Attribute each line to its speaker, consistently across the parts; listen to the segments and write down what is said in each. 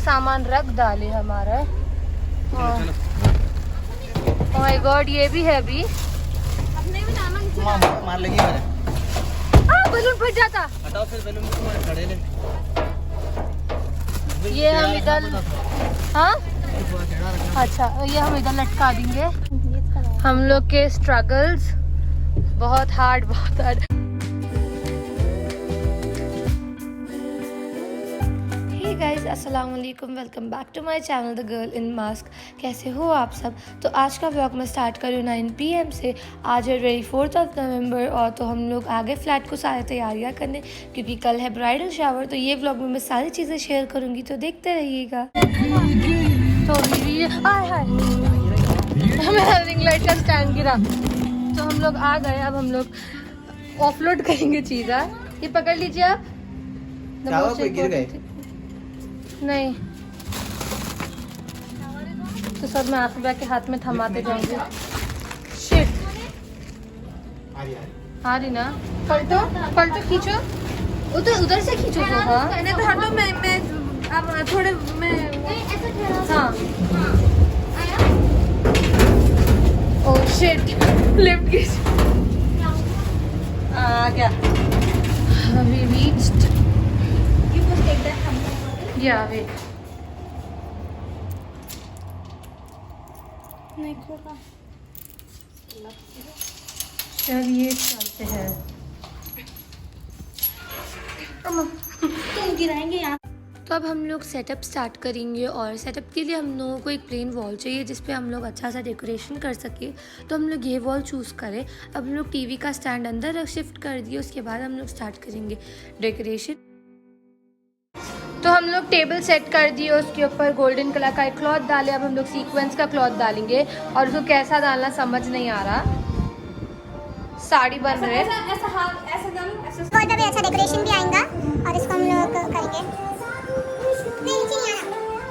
Speaker 1: सामान रख डाले हमारा। ओह माय गॉड, ये भी है अभी।
Speaker 2: मार लगी मेरे।
Speaker 1: बलून फट जाता।
Speaker 2: हटाओ फिर बलून को तुम्हारे खड़े ले।
Speaker 1: ये हम इधर, हाँ अच्छा, ये हम इधर लटका देंगे। हम लोग के स्ट्रगल्स बहुत हार्ड। हे गाइस, अस्सलाम वालेकुम, welcome back to my channel the girl in mask. कैसे हो आप सब? तो आज का व्लॉग मैं स्टार्ट कर रही हूँ 9 PM से। आज है 24 नवंबर और तो हम लोग आगे फ्लैट को सारी तैयारियां करने, क्योंकि कल है ब्राइडल शावर। तो ये व्लॉग में मैं सारी चीज़ें शेयर करूँगी, तो देखते रहिएगा। तो मेरा रिंग लाइट का स्टैंड गिरा, तो हम लोग आ गए। अब हम लोग ऑफलोड करेंगे चीज़ा। ये पकड़ लीजिए आप।
Speaker 2: गिर गए?
Speaker 1: नहीं तो सब मैं आफिया के हाथ में थमाते जाऊंगी। शिट, आ रही ना? पलटो पलटो, खींचो उधर से खींचो। तो हाँ
Speaker 3: नहीं तो हटो, मैं अब थोड़े मैं
Speaker 1: हाँ। ओह शिट, लिफ्ट की
Speaker 3: आ गया।
Speaker 1: we reached। Yeah, wait।
Speaker 3: नहीं खोला।
Speaker 1: चलिए चलते हैं।
Speaker 3: तुम गिराएंगे यहाँ।
Speaker 1: तो अब हम लोग सेटअप स्टार्ट करेंगे, और सेटअप के लिए हम लोगों को एक प्लेन वॉल चाहिए जिस पे हम लोग अच्छा सा डेकोरेशन कर सके। तो हम लोग ये वॉल चूज़ करें। अब हम लोग टीवी का स्टैंड अंदर शिफ्ट कर दिए, उसके बाद हम लोग स्टार्ट करेंगे डेकोरेशन। तो हम लोग टेबल सेट कर दिए, उसके ऊपर गोल्डन कलर का एक क्लॉथ डाले। अब हम लोग सीक्वेंस का क्लॉथ डालेंगे, और उसको कैसा डालना समझ नहीं आ रहा। साड़ी बन रहे हैं।
Speaker 3: ऐसा हाथ ऐसा डालो, ऐसा
Speaker 4: बहुत भी अच्छा डेकोरेशन भी आएगा, और इसको हम लोग करेंगे।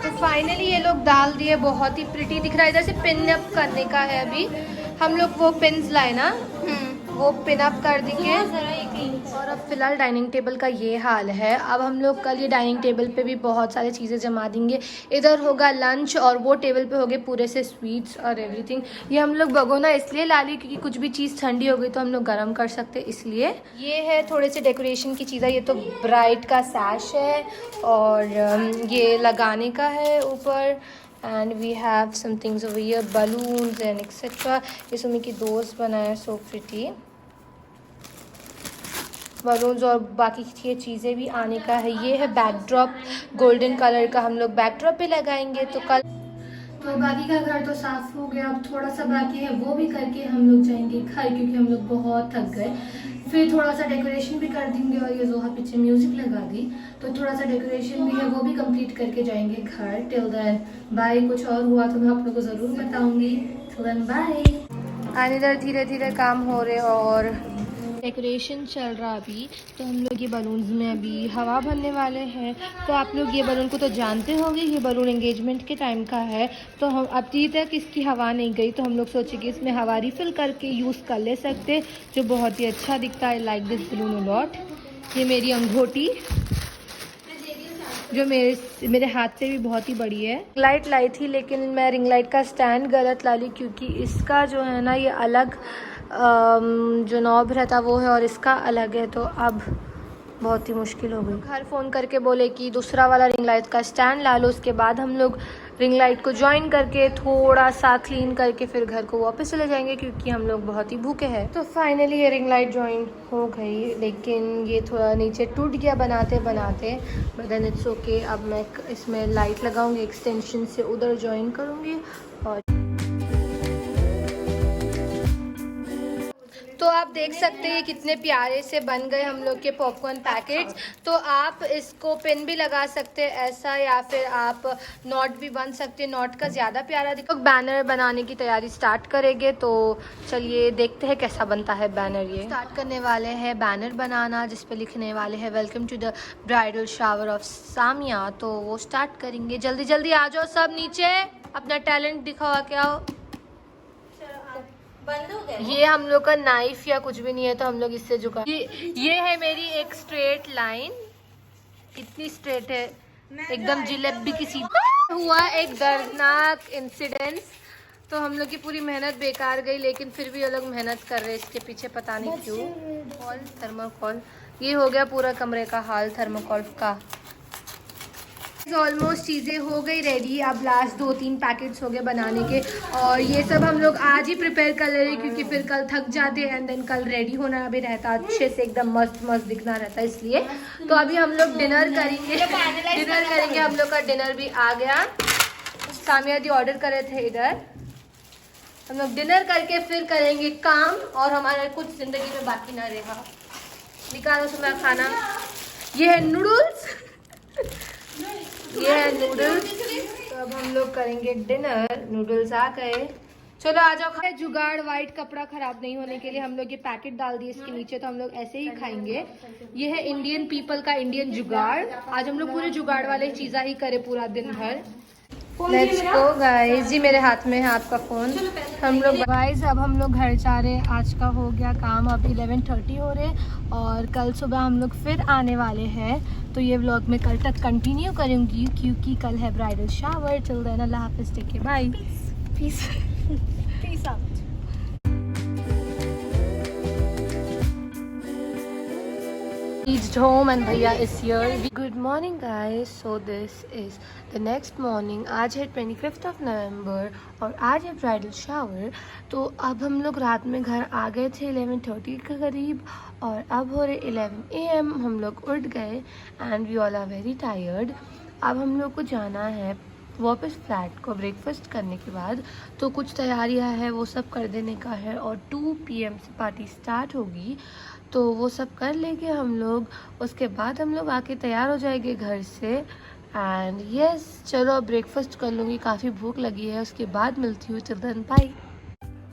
Speaker 1: तो फाइनली ये लोग डाल दिए, बहुत ही प्रिटी दिख रहा है। इधर से पिन अप करने का है। अभी हम लोग वो पिन्स लाए ना, वो पिन अप कर देंगे। और अब फिलहाल डाइनिंग टेबल का ये हाल है। अब हम लोग कल ये डाइनिंग टेबल पे भी बहुत सारी चीज़ें जमा देंगे। इधर होगा लंच, और वो टेबल पे होंगे पूरे से स्वीट्स और एवरीथिंग। ये हम लोग भगोना इसलिए ला ली क्योंकि कुछ भी चीज़ ठंडी हो गई तो हम लोग गर्म कर सकते, इसलिए। ये है थोड़े से डेकोरेशन की चीज़ें। ये तो ब्राइड का सैश है, और ये लगाने का है ऊपर। And we have some things over here, balloons and etcetera. ये सुमी की दोस्त बनाया, सो प्रिटी बलून्स, और बाकी ये चीज़ें भी आने का है। ये है बैकड्रॉप गोल्डन कलर का, हम लोग बैकड्रॉप पे लगाएंगे। तो कल तो बाकी का घर तो साफ हो गया, अब थोड़ा सा बाकी है, वो भी करके हम लोग जाएंगे घर, क्योंकि हम लोग बहुत थक गए। फिर थोड़ा सा डेकोरेशन भी कर देंगे, और ये जोहा पीछे म्यूजिक लगा दी, तो थोड़ा सा डेकोरेशन भी है, वो भी कंप्लीट करके जाएंगे घर। Till then bye. कुछ और हुआ तो मैं आप लोगों को ज़रूर बताऊंगी। Till then bye. और इधर धीरे धीरे काम हो रहे, और डेकोरेशन चल रहा अभी। तो हम लोग ये बलून्स में अभी हवा भरने वाले हैं। तो आप लोग ये बलून को तो जानते होंगे, ये बलून एंगेजमेंट के टाइम का है। तो हम अभी तक इसकी हवा नहीं गई, तो हम लोग सोचे कि इसमें हवा रिफिल करके यूज़ कर ले सकते, जो बहुत ही अच्छा दिखता है। Like this balloon a lot. ये मेरी अंगूठी जो मेरे हाथ से भी बहुत ही बड़ी है। लाइट लाई थी, लेकिन मैं रिंग लाइट का स्टैंड गलत ला ली, क्योंकि इसका जो है ना ये अलग जो नॉब रहता वो है, और इसका अलग है। तो अब बहुत ही मुश्किल हो गई। घर फ़ोन करके बोले कि दूसरा वाला रिंग लाइट का स्टैंड ला लो। उसके बाद हम लोग रिंग लाइट को ज्वाइन करके थोड़ा सा क्लीन करके फिर घर को वापस चले जाएंगे, क्योंकि हम लोग बहुत ही भूखे हैं। तो फाइनली ये रिंग लाइट ज्वाइन हो गई, लेकिन ये थोड़ा नीचे टूट गया बनाते बनाते, बट देन इट्स ओके। अब मैं इसमें लाइट लगाऊंगी, एक्सटेंशन से उधर ज्वाइन करूँगी। और तो आप देख सकते हैं कितने प्यारे से बन गए हम लोग के पॉपकॉर्न पैकेट्स। तो आप इसको पिन भी लगा सकते हैं ऐसा, या फिर आप नॉट भी बन सकते हैं। नॉट का ज़्यादा प्यारा दिखो। बैनर बनाने की तैयारी स्टार्ट करेंगे, तो चलिए देखते हैं कैसा बनता है बैनर। ये स्टार्ट करने वाले हैं बैनर बनाना, जिस पे लिखने वाले हैं welcome to the bridal shower of Samiya. तो वो स्टार्ट करेंगे। जल्दी जल्दी आ जाओ सब नीचे, अपना टैलेंट दिखाओ क्या हो। ये हम लोग का नाइफ या कुछ भी नहीं है, तो हम लोग इससे झुका। ये है मेरी एक स्ट्रेट लाइन, इतनी स्ट्रेट है एकदम जिलेबी की सी हुआ एक दर्दनाक इंसिडेंस। तो हम लोग की पूरी मेहनत बेकार गई, लेकिन फिर भी ये लोग मेहनत कर रहे हैं इसके पीछे, पता नहीं क्यों। कॉल थर्माकोल, ये हो गया पूरा कमरे का हाल थर्माकोल का। ऑलमोस्ट चीज़ें हो गई रेडी, अब लास्ट 2-3 पैकेट्स हो गए बनाने के, और ये सब हम लोग आज ही प्रिपेयर कर ले रहे हैं क्योंकि फिर कल थक जाते हैं एंड देन कल रेडी होना भी रहता, अच्छे से एकदम मस्त मस्त दिखना रहता है इसलिए। तो अभी हम लोग डिनर करेंगे हम लोग का डिनर भी आ गया। सामिया दी ऑर्डर करे थे इधर, हम लोग डिनर करके फिर करेंगे काम, और हमारे कुछ जिंदगी में बाकी ना रहा। निकालो तुम्हारा खाना, ये है नूडल्स ये है नूडल्स। तो अब हम लोग करेंगे डिनर, नूडल्स आ गए, चलो आ जाओ। जुगाड़ वाइट कपड़ा खराब नहीं होने के लिए हम लोग ये पैकेट डाल दिए इसके नीचे, तो हम लोग ऐसे ही खाएंगे। ये है इंडियन पीपल का इंडियन जुगाड़। आज हम लोग पूरे जुगाड़ वाले चीज़ा ही करे पूरा दिन भर। Let's go guys. जी मेरे हाथ में है आपका फ़ोन। हम लोग गाइस अब हम लोग घर जा रहे हैं, आज का हो गया काम। अब 11:30 हो रहे और कल सुबह हम लोग फिर आने वाले हैं, तो ये व्लॉग मैं कल तक कंटिन्यू करूँगी क्योंकि कल है ब्राइडल शावर। टिल देन अल्लाह हाफिज़, take care, bye, peace peace out. Reached home and भैया is here. Good morning guys. So this is the next morning. आज है 25th of November और आज है ब्राइडल शावर। तो अब हम लोग रात में घर आ गए थे 11:30 के करीब, और अब हो रहे 11 AM। हम लोग उठ गए and we all are very tired. अब हम लोग को जाना है वापस फ्लैट को ब्रेकफास्ट करने के बाद, तो कुछ तैयारियां है वो सब कर देने का है, और 2 PM से पार्टी स्टार्ट होगी, तो वो सब कर लेंगे हम लोग। उसके बाद हम लोग आके तैयार हो जाएंगे घर से। एंड यस चलो ब्रेकफास्ट कर लूँगी, काफ़ी भूख लगी है, उसके बाद मिलती हूँ। Till then bye.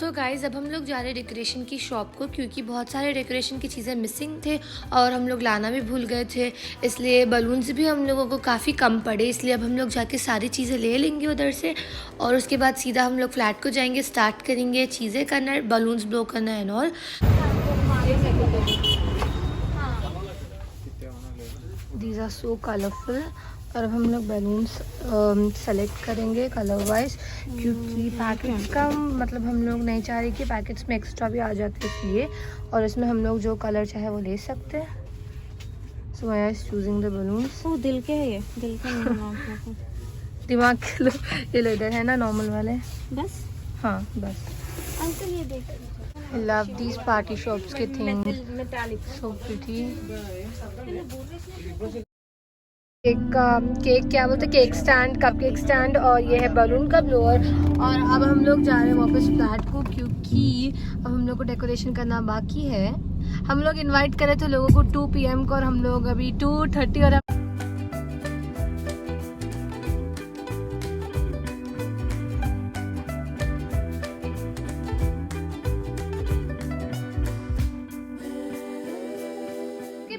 Speaker 1: तो गाइज़ अब हम लोग जा रहे डेकोरेशन की शॉप को क्योंकि बहुत सारे डेकोरेशन की चीज़ें मिसिंग थे और हम लोग लाना भी भूल गए थे, इसलिए बलून्स भी हम लोगों को काफ़ी कम पड़े। इसलिए अब हम लोग जाके सारी चीज़ें ले लेंगे उधर से, और उसके बाद सीधा हम लोग फ्लैट को जाएंगे, स्टार्ट करेंगे चीज़ें करना, बलून्स ब्लो करना and all. These are so colourful. और अब हम लोग बैलून्स सेलेक्ट करेंगे कलर वाइज क्योंकि पैकेट्स का मतलब हम लोग नहीं चाह रहे कि पैकेट्स में एक्स्ट्रा भी आ जाते इसलिए, और इसमें हम लोग जो कलर चाहे वो ले सकते हैं। सो I is choosing the balloons.
Speaker 3: वो दिल के है, ये दिल का
Speaker 1: दिमाग के लो, ये लो इधर है ना नॉर्मल वाले,
Speaker 3: बस।
Speaker 1: हाँ बस।
Speaker 3: अंकल ये देख,
Speaker 1: I love these party shops के things, so pretty। केक क्या बोलते, cake stand, cup cake stand, और ये है बलून का ब्लोअर। और अब हम लोग जा रहे हैं वापस फ्लैट को क्योंकि अब हम लोग को डेकोरेशन करना बाकी है। हम लोग इनवाइट करे थे लोगों को 2 PM को, और हम लोग अभी 2:30 और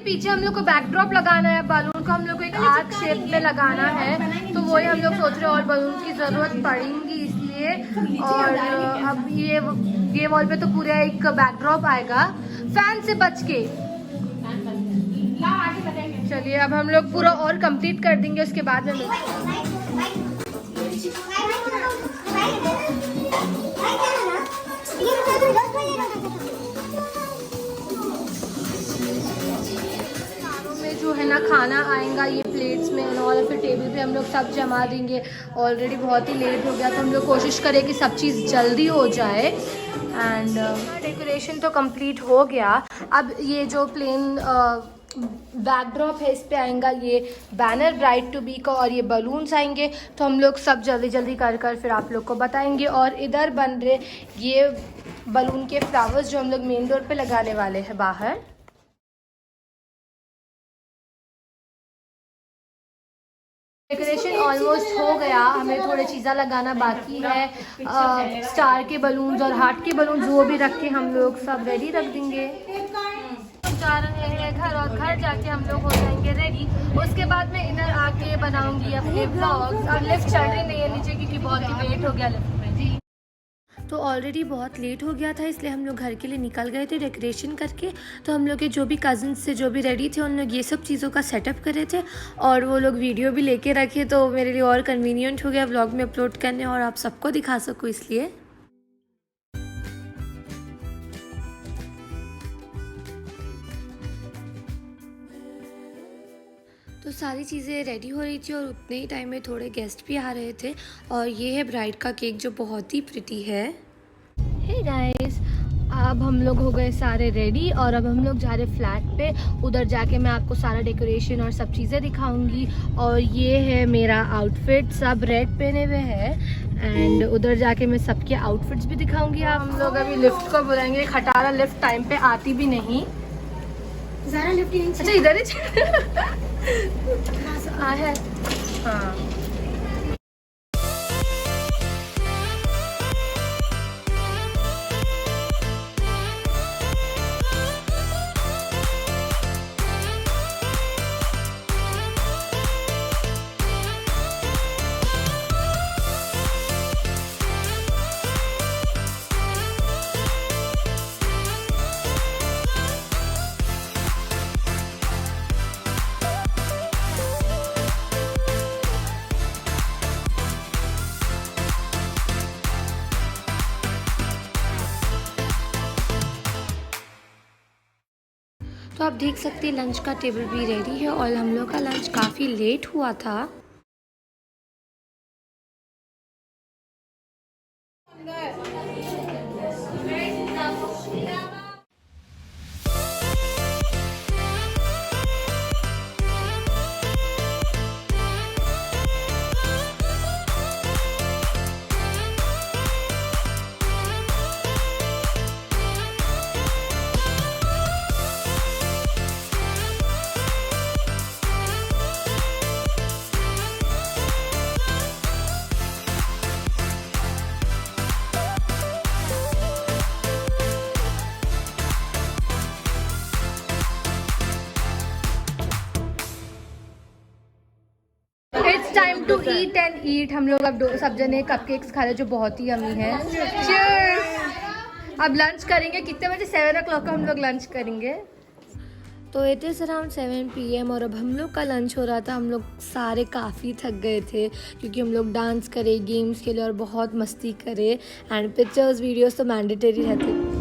Speaker 1: पीछे हम लोग को बैकड्रॉप लगाना है, बलून को हम लोग को एक आर्क शेप में लगाना है, तो वही हम लोग सोच रहे हैं, और बलून की ज़रूरत पड़ेगी इसलिए। और अब ये वॉल पे तो पूरा एक बैकड्रॉप आएगा फैन से बच के। चलिए अब हम लोग पूरा और कंप्लीट कर देंगे, उसके बाद में जो है ना खाना आएगा ये प्लेट्स में और फिर टेबल पे हम लोग सब जमा देंगे। ऑलरेडी बहुत ही लेट हो गया, तो हम लोग कोशिश करें कि सब चीज़ जल्दी हो जाए। एंड डेकोरेशन तो कंप्लीट हो गया। अब ये जो प्लेन बैकड्रॉप है इस पे आएगा ये बैनर ब्राइड टू बी का, और ये बलून्स आएंगे, तो हम लोग सब जल्दी जल्दी कर फिर आप लोग को बताएंगे। और इधर बन रहे ये बलून के फ्लावर्स जो हम लोग मेन डोर पे लगाने वाले हैं बाहर। डेकोरेशन ऑलमोस्ट हो गया, हमें थोड़े चीज़ें लगाना बाकी है। स्टार के बलून्स और हार्ट के बलून्स वो भी रख के हम लोग सब रेडी रख देंगे। जा रहे हैं घर, और घर जाके हम लोग हो जाएंगे रेडी। उसके बाद मैं इधर आके बनाऊंगी अपने व्लॉग्स। और लिफ्ट चढ़ रही नहीं है नीचे क्योंकि बहुत ही वेट हो गया लिफ्ट में। जी तो ऑलरेडी बहुत लेट हो गया था, इसलिए हम लोग घर के लिए निकल गए थे डेकोरेशन करके। तो हम लोग के जो भी कज़न्स थे, जो भी रेडी थे, उन लोग ये सब चीज़ों का सेटअप कर रहे थे और वो लोग वीडियो भी लेके रखे, तो मेरे लिए और कन्वीनियंट हो गया व्लॉग में अपलोड करने और आप सबको दिखा सकूँ इसलिए। तो सारी चीज़ें रेडी हो रही थी और उतने ही टाइम में थोड़े गेस्ट भी आ रहे थे। और ये है ब्राइड का केक जो बहुत ही प्रिटी है। हे गाइस, अब हम लोग हो गए सारे रेडी और अब हम लोग जा रहे फ्लैट पे। उधर जाके मैं आपको सारा डेकोरेशन और सब चीज़ें दिखाऊंगी। और ये है मेरा आउटफिट, सब रेड पहने हुए हैं एंड उधर जाके मैं सबके आउटफिट्स भी दिखाऊंगी। हम लोग अभी लिफ्ट को बुलाएंगे, खटारा लिफ्ट टाइम पे आती भी नहीं।
Speaker 3: ज़रा लिफ्ट नहीं।
Speaker 1: अच्छा इधर ही है। हाँ तो आप देख सकते हैं लंच का टेबल भी रेडी है और हम लोग का लंच काफ़ी लेट हुआ था। It's time to eat and eat. हम लोग अब सब जने कपकेक्स खा रहे जो बहुत ही यम्मी है। Cheers! अब लंच करेंगे कितने बजे? 7 o'clock का हम लोग लंच करेंगे। तो इट इज़ अराउंड 7 PM और अब हम लोग का लंच हो रहा था। हम लोग सारे काफ़ी थक गए थे क्योंकि हम लोग डांस करे, गेम्स खेले और बहुत मस्ती करे एंड पिक्चर्स वीडियोस तो मैंडेटरी रहते।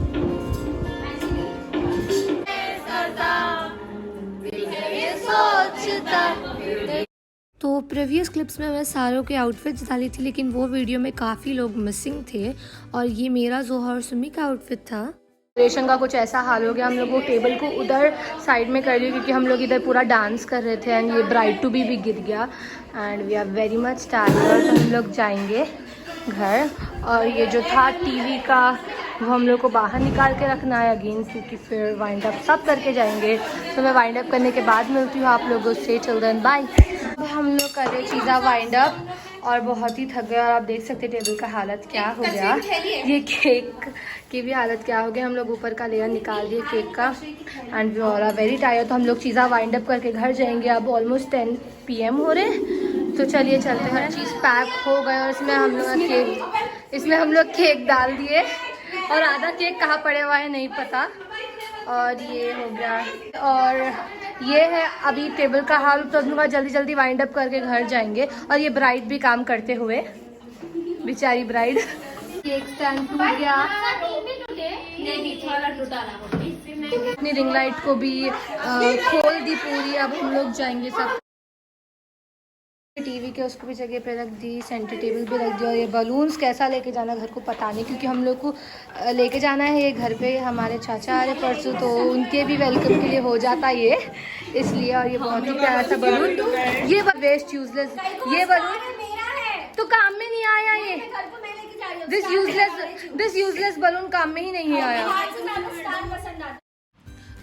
Speaker 1: तो प्रीवियस क्लिप्स में मैं सारों के आउटफिट्स डाली थी, लेकिन वो वीडियो में काफ़ी लोग मिसिंग थे और ये मेरा जोहा और सुमी का आउटफिट था। डेकोरेशन का कुछ ऐसा हाल हो गया, हम लोग वो टेबल को उधर साइड में कर लिया क्योंकि हम लोग इधर पूरा डांस कर रहे थे एंड ये ब्राइड टू बी भी गिर गया and we are very much tired. तो हम लोग जाएंगे घर और ये जो था टीवी का वो हम लोग को बाहर निकाल के रखना है अगेन क्योंकि फिर वाइंड अप सब करके जाएंगे। तो मैं वाइंड अप करने के बाद मिलती हूँ आप लोगों से। Till then bye. हम लोग कर रहे चीज़ा वाइंड अप और बहुत ही थक गए और आप देख सकते टेबल का हालत क्या हो गया। ये केक की भी हालत क्या हो गया। हम लोग ऊपर का लेयर निकाल दिए केक का and we all are very tired. तो हम लोग चीज़ा वाइंड अप करके घर जाएंगे। अब ऑलमोस्ट 10 PM हो रहे, तो चलिए चलते हैं। हर चीज़ पैक हो गए और इसमें हम लोग केक डाल दिए और आधा केक कहाँ पड़े हुआ है नहीं पता। और ये हो गया और ये है अभी टेबल का हाल। तो हम लोग जल्दी जल्दी वाइंड अप करके घर जाएंगे। और ये ब्राइड भी काम करते हुए, बेचारी ब्राइड। केक स्टैंड टूट गया, अपनी रिंग लाइट को भी खोल दी पूरी। अब हम लोग जाएंगे सब टीवी के उसको भी जगह पे रख दी, सेंटर टेबल भी रख दिया। और ये बलून्स कैसा लेके जाना घर को पता नहीं क्योंकि हम लोग को लेके जाना है ये घर पे। हमारे चाचा आ रहे परसों, तो उनके भी वेलकम के लिए हो जाता ये इसलिए। और ये बहुत ही प्यारा सा बलून, ये वेस्ट यूजलेस, ये बलून तो काम में नहीं आया। ये दिस यूजलेस बलून काम में ही नहीं आया।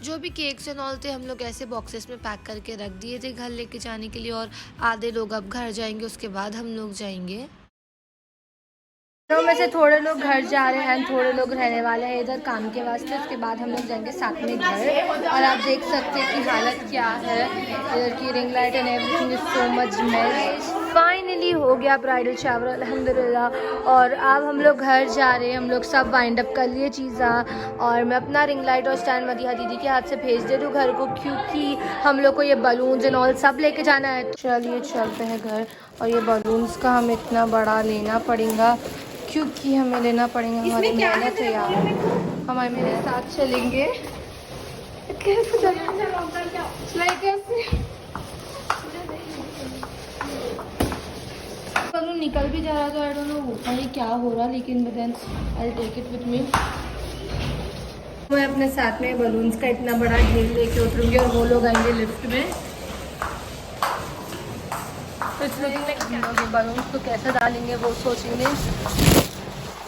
Speaker 1: जो भी केक्स एंड ऑल थे हम लोग ऐसे बॉक्सेस में पैक करके रख दिए थे घर लेके जाने के लिए। और आधे लोग अब घर जाएंगे, उसके बाद हम लोग जाएंगे। तो में से थोड़े लोग घर जा रहे हैं, थोड़े लोग रहने वाले हैं इधर काम के वास्ते। उसके बाद हम लोग जाएंगे साथ में घर। और आप देख सकते हैं कि हालत क्या है इधर की। Ring light and everything is so much melt. Finally हो गया ब्राइडल शावर अल्हम्दुलिल्लाह। और अब हम लोग घर जा रहे हैं, हम लोग सब वाइंड अप कर लिए चीज़ें। और मैं अपना रिंग लाइट और स्टैंड मदीहा दीदी के हाथ से भेज दे दूँ घर को, क्योंकि हम लोग को ये बलून्स एंड ऑल सब लेके जाना है। तो चलिए चलते हैं घर। और ये बलून्स का हमें इतना बड़ा लेना पड़ेगा, क्योंकि हमें लेना पड़ेगा, हमारी मेहनत है यार। हमारे मेरे साथ चलेंगे। कैसे बलून निकल भी जा रहा, तो आई डोंट नो पता नहीं क्या हो रहा, लेकिन then I will take it with me. मैं अपने साथ में बलून्स का इतना बड़ा ढेर लेके उतरूंगी और वो लोग आएंगे लिफ्ट में। तो इस लुकिंग लाइक हम लोग ये बलून्स को कैसे डालेंगे वो सोचेंगे।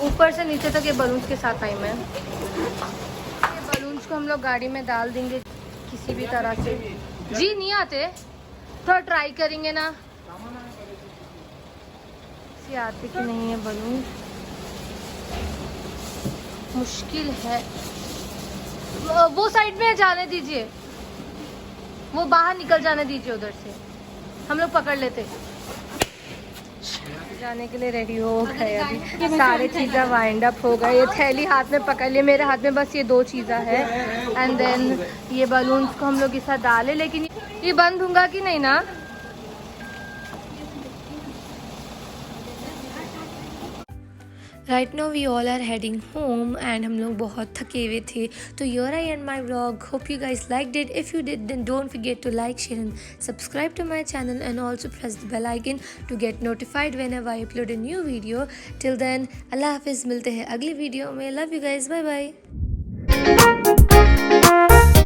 Speaker 1: ऊपर से नीचे तक ये बलून्स के साथ टाइम है। ये बलून्स को हम लोग गाड़ी में डाल देंगे किसी भी तरह से। जी नहीं आते, थोड़ा ट्राई करेंगे ना, से आते कि नहीं है बलून, मुश्किल है। वो साइड में जाने दीजिए, वो बाहर निकल जाने दीजिए, उधर से हम लोग पकड़ लेते। जाने के लिए रेडी हो गए, अभी सारे चीज़ें वाइंड अप हो गए। ये थैली हाथ में पकड़ लिए, मेरे हाथ में बस ये 2 चीज़ें है। एंड देन ये बलून्स को हम लोग इस साथ डाले, लेकिन ये बंद होगा कि नहीं ना। Right now we all are heading home and हम लोग बहुत थके हुए थे। तो your eye and my vlog, hope you guys like it. If you did then don't forget to like, share and subscribe to my channel and also press the bell icon to get notified whenever I upload a new video. Till then अल्लाह हाफिज़, मिलते हैं अगली video में। Love you guys, bye bye.